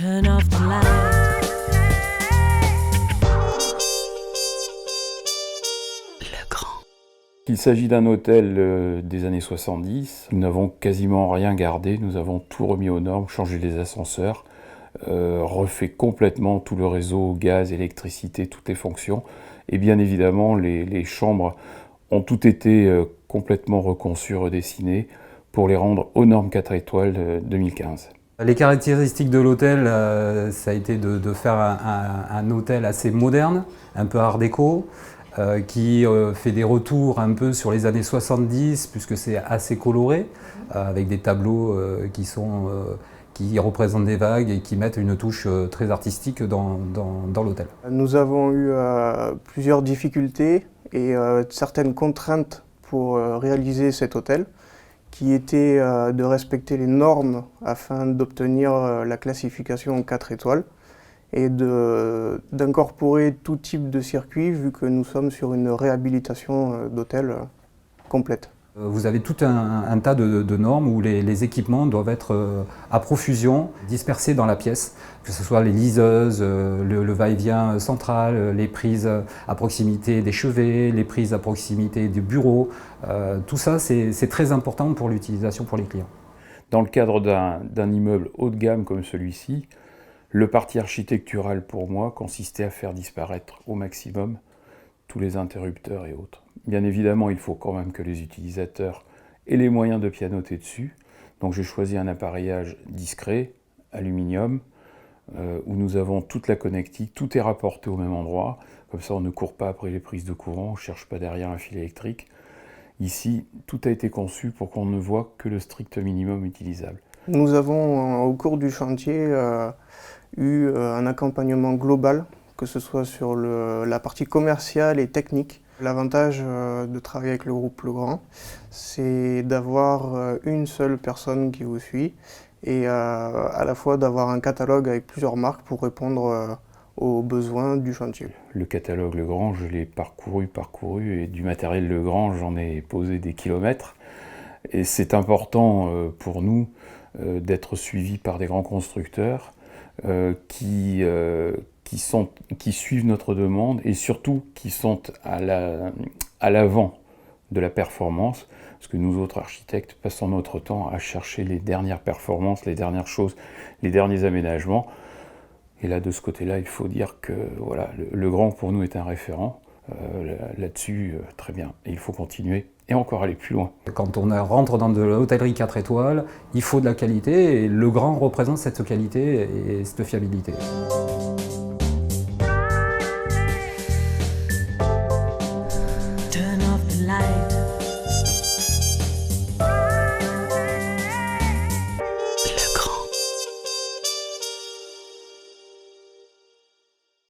Turn off the light. Le grand. Il s'agit d'un hôtel des années 70. Nous n'avons quasiment rien gardé. Nous avons tout remis aux normes, changé les ascenseurs, refait complètement tout le réseau, gaz, électricité, toutes les fonctions. Et bien évidemment, les chambres ont toutes été complètement reconçues, redessinées pour les rendre aux normes 4 étoiles 2015. Les caractéristiques de l'hôtel, ça a été de faire un hôtel assez moderne, un peu art déco, qui fait des retours un peu sur les années 70, puisque c'est assez coloré, avec des tableaux qui représentent des vagues et qui mettent une touche très artistique dans l'hôtel. Nous avons eu plusieurs difficultés et certaines contraintes pour réaliser cet hôtel, qui était de respecter les normes afin d'obtenir la classification 4 étoiles et d'incorporer tout type de circuit vu que nous sommes sur une réhabilitation d'hôtel complète. Vous avez tout un tas de normes où les équipements doivent être à profusion, dispersés dans la pièce, que ce soit les liseuses, le va-et-vient central, les prises à proximité des chevets, les prises à proximité du bureau. Tout ça, c'est très important pour l'utilisation pour les clients. Dans le cadre d'un immeuble haut de gamme comme celui-ci, le parti architectural pour moi consistait à faire disparaître au maximum tous les interrupteurs et autres. Bien évidemment, il faut quand même que les utilisateurs aient les moyens de pianoter dessus. Donc j'ai choisi un appareillage discret, aluminium, où nous avons toute la connectique, tout est rapporté au même endroit. Comme ça, on ne court pas après les prises de courant, on ne cherche pas derrière un fil électrique. Ici, tout a été conçu pour qu'on ne voit que le strict minimum utilisable. Nous avons, au cours du chantier, eu un accompagnement global, que ce soit sur la partie commerciale et technique. L'avantage de travailler avec le groupe Legrand, c'est d'avoir une seule personne qui vous suit et à la fois d'avoir un catalogue avec plusieurs marques pour répondre aux besoins du chantier. Le catalogue Legrand, je l'ai parcouru et du matériel Legrand, j'en ai posé des kilomètres. Et c'est important pour nous d'être suivis par des grands constructeurs qui suivent notre demande et surtout qui sont à l'avant de la performance, parce que nous autres architectes passons notre temps à chercher les dernières performances, les dernières choses, les derniers aménagements. Et là, de ce côté-là, il faut dire que voilà, Legrand pour nous est un référent. Là-dessus, très bien. Et il faut continuer et encore aller plus loin. Quand on rentre dans de l'hôtellerie 4 étoiles, il faut de la qualité et Legrand représente cette qualité et cette fiabilité.